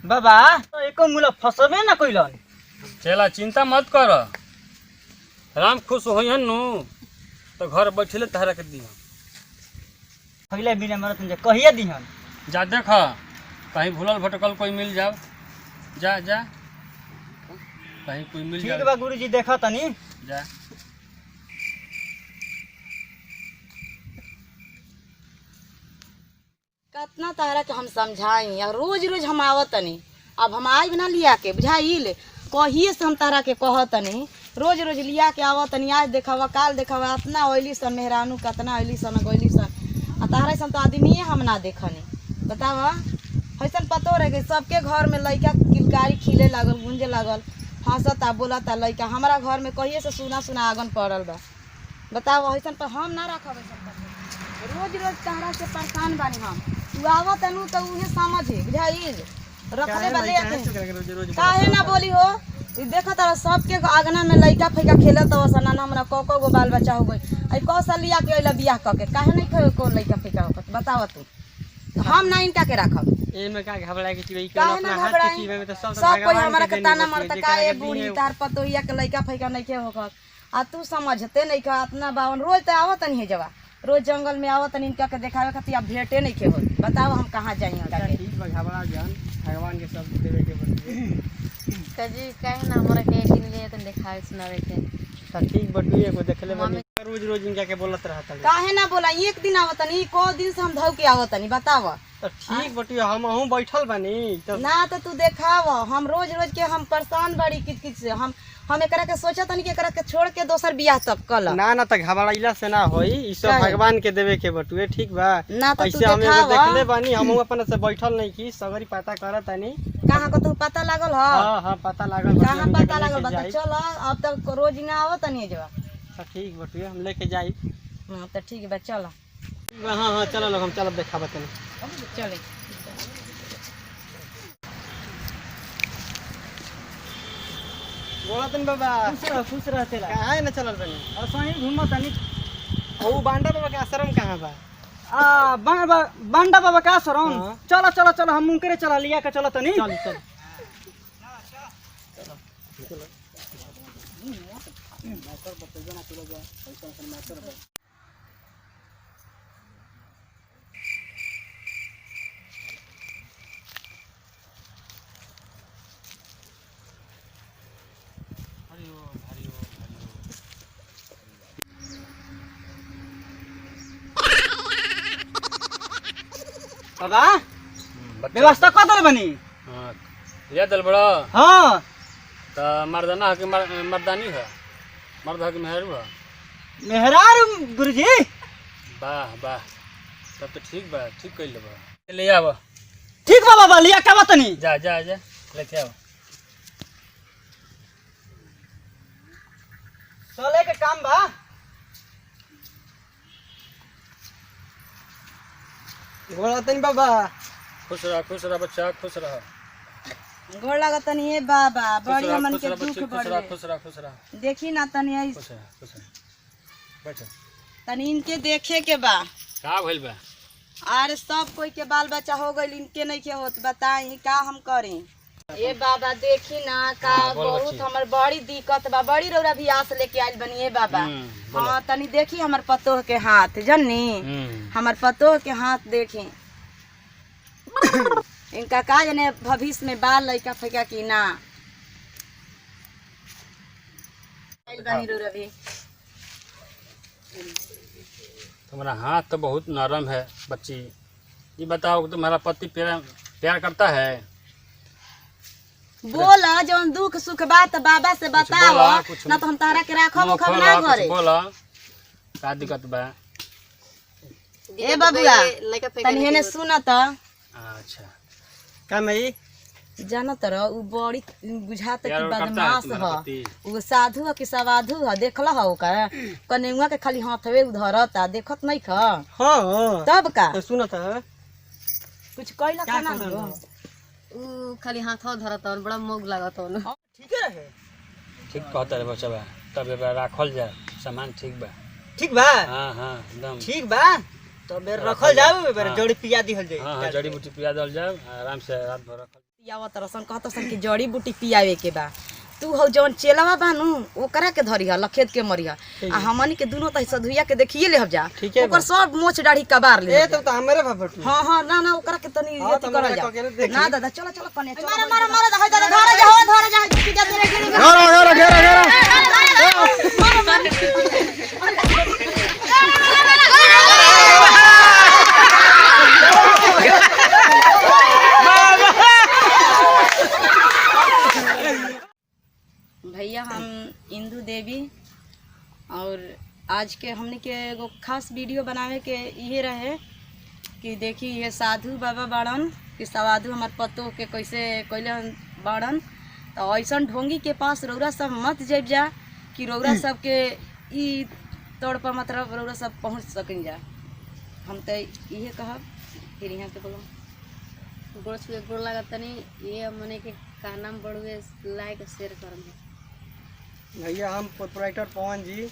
बाबा तो एको मूला फसबे ना कइलन। चला चिंता मत कर, राम खुश होइहन नु तो घर बैठले तहरा के दिहन। पहले बिना मरत जे कहिए दिहन। जा देख कहीं भूलल भटकल कोई मिल जाओ, जा जा कहीं कोई मिल जाओ। ठीक बा गुरुजी देखा तनी। जा कितना तारा के हम समझाई और रोज रोज हम आवतनी, अब हम आई बिना लिया के बुझाइल कहिए से हम तारा के कहतनी रोज रोज लिया के आवतनी। आज देखावा काल देखावा इतना ओइली सन मेहरानू कितना ओइली सन गइली सन आ तारा सन तो आदमी हम ना देखनी। बतावा ऐसा पतो रह गई सबके घर में लइका किलकारी खिले लागल गुंजे लागल हंसता बोलता लइका, हमारा घर में कहिए से सुना सुना आगन पड़ल बा। बताओ ऐसा पर हम ना रखब रोज रोज तारा से परेशान बानी हम। तू आवत नु तो उहे समझी बुझाइल रखले बदे काहे ना बोली हो। ई देखत तारा सबके आंगना में लइका फइका खेलत हो सना हमरा को गो बाल बच्चा हो गई। आई कौशलिया के अइला बियाह क के काहे नहीं को लइका फइका होत बताव तू। हम ना इनका के रखब एमे का घबराए के चिड़ै के काहे अपना ना हाथ के घबराई चीज में तो सब कोई हमरा के ताना मारता का ए बूढ़ी तार पतोहिया के लइका फइका नहीं के होकर आ तू समझते नहीं का अपना बावन रोज तो आवत नहीं जवा रोज जंगल में आवत नहीं इनका के देखावे खातिर अब भेंटे नहीं के होत। बताओ हम कहां जाई जाके। ठीक बा घबरा जान भगवान के सब देवे के बदले कजी काहे ना हमरा के दिन ले त देखावे सुनावे के त ठीक बटुए को देखले बनी रोज रोज इनका के बोलत रहत काहे ना बोला एक दिन आवत नहीं को दिन से हम धौ के आवत नहीं। बताव त ठीक बटुए हमहू बैठल बानी त ना तो तू देखाव हम रोज रोज के हम परेशान बड़ी किच से हम एकरा के सोचत नहीं कि एकरा के छोड़ के दोसर बियाह तब कल ना ना त घबराइला से ना होई ई सब काहे? भगवान के देवे के बटुए ठीक बा। ना तो तू ऐसे हम एगो देखाव देखले बानी हमहू अपन से बैठल नहीं की सगरी पता करत तानी। कहां को तू पता लागल ह हां हां पता लागल बटुए, कहां हम पता लेके लागल बता जाई। चल अब तक रोज ना आवत नहीं जवा। त ठीक बटुए हम लेके जाई। हां तो ठीक बा चल हां हां चलो लोग हम चलब देखाबत तनी। चले बोलतन बाबा खुश रहते ला कहां न चलल तनी और सही घूमत तनी। ओ बांडा बाबा के आश्रम कहां बा? बांडा बाबा का आश्रम हाँ। चलो चलो चलो हम मुंकरे चला लिया के चलो तनी। चल चल बाबा बच्चा व्यवस्था कर दे बनी। हाँ, या दल बड़ा हां तो मर्दाना है कि मर्दानी है, मर्द है कि मेहरू है? मेहरार गुरुजी वाह वाह तब तो ठीक बा, ठीक कइल बा। ले आव ठीक बा बाबा लिया के तनी। जा जा जा लेके आव। चले के काम बा बोलतन बाबा खुश रह बच्चा, खुश रह। गोड़ लागत तनी ए बाबा बड़ी हमन के दुख खुश बढ़ रह, खुश रह, खुश रह, देखी ना तनी आई खुश रह, खुश रह। बैठ। तनी इनके देखे के बा। का भइल बा? अरे सब कोई के बाल बच्चा हो गइल इनके नहीं के होत बताई का हम करें। ए बाबा देखी ना का बोल बहुत बच्ची। हमर बड़ी दिक्कत बा बड़ी रौरा भी आस लेके आइल बनी ए बाबा। बोलो। हाँ तनी देखी हमर पतोह के हाथ जन्नी हमर पतोह के हाथ देखी इनका का जने भविष्य में बाल लइका फइका की ना आइल बनी रौरा भी। तुम्हारा हाथ तो बहुत नरम है बच्ची, ये बताओ तुम्हारा पति प्यार करता है? बोला जौन दुख सुख बात बाबा से बताओ बोला, कुछ ना तो हम तारा के राखब मुँह उखब खोला, ना कुछ करे। बोला का दिक्कत बा? ए बबुआ तनी हेने सुन त अच्छा का मई जानत रह उ बड़ी बुझात प्यार कि करता है बदमाश तुम्हारा ह पति? उ साधु ह कि सवाधु ह देखल ह ओकर कनेउआ के खाली हाथवे उधरता देखत नहीं ख हां तब का सुनत कुछ कहला क्या का ना करल हो? बा? उ खाली हाथ धरत और बड़ा मोग लागत हो। ठीक रहे ठीक कहता है बच्चा बा, तब एक बार राखल जाए सामान ठीक बा। ठीक बा हाँ हाँ एकदम ठीक बा तो बेर रखल जाऊ बेर हाँ। जोड़ी पिया दिहल जाई। हाँ हाँ जड़ी बूटी पिया दल जाए आराम से रात भर रखल। आवत रसन कहत सन कि जड़ी बूटी पियावे के बा। तू हो जवन चेलवा बानू ओकरा के धरिह लखेत के मरिह आ हमनी के दुनो तही सधुइया के देखिए ले जा ठीक है ओकर सब मोछ दाढ़ी कबार ले ए तो हमरे बा बटू हां हां ना ना ओकरा के तनी हाँ, अथी तो करल हमरा जा के देखी। ना दादा चलो चलो कने चलो मारा मारा मारा दादा धरे जा हो धरे जा की जा तेरे गिरी घेरा घेरा घेरा भैया हम इंदू देवी और आज के हमने के एगो खास वीडियो बनावे के ये रहे कि देखी ये साधु बाबा बाड़न कि साधु हमार पतो के कैसे कैले बाड़न तो ऐसन ढोंगी के पास रौरा सब मत जाइब जा कि रौरा सब के ई तौर पर मतलब रौरा सब पहुँच सकें जा। हम तो ये कहब फिर यहाँ के बोलो गोड़ छुए गोड़ लागत तनी ये मने के का नाम बढ़ुए लाइक शेयर करम। भैया हम प्रोपराइटर पवन जी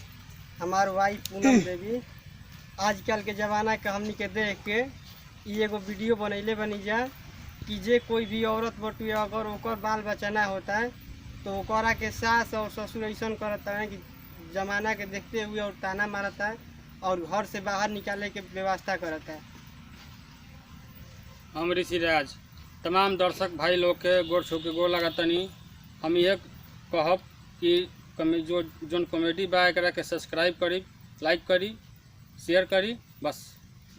हमार वाइफ पूनम देवी आजकल के ज़माना के हमनी के देख के ई एगो वीडियो बनैले बनी जा कि जे कोई भी औरत बटुए अगर ओकर बाल बच्चा ना होता है तो ओकरा के सास और ससुर ऐसा करता है कि ज़माना के देखते हुए और ताना मारता है और घर से बाहर निकाले के व्यवस्था करता है। हम ऋषिराज तमाम दर्शक भाई लोग के गोड़ छू के गोड़ लगतनी। हम यह कहब कि जो जोन कॉमेडी बा एकरा के सब्सक्राइब करी लाइक करी शेयर करी बस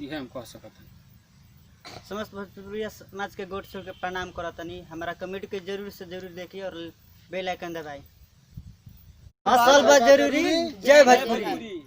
यह हम कह सकत हन। समस्त भोजपुरिया समाज के गोट छू के प्रणाम करतनी। हमारा कमेटी के जरूर से जरूर देखिए और बेल आइकन दबाई। असल बात जरूरी जय भोजपुरी।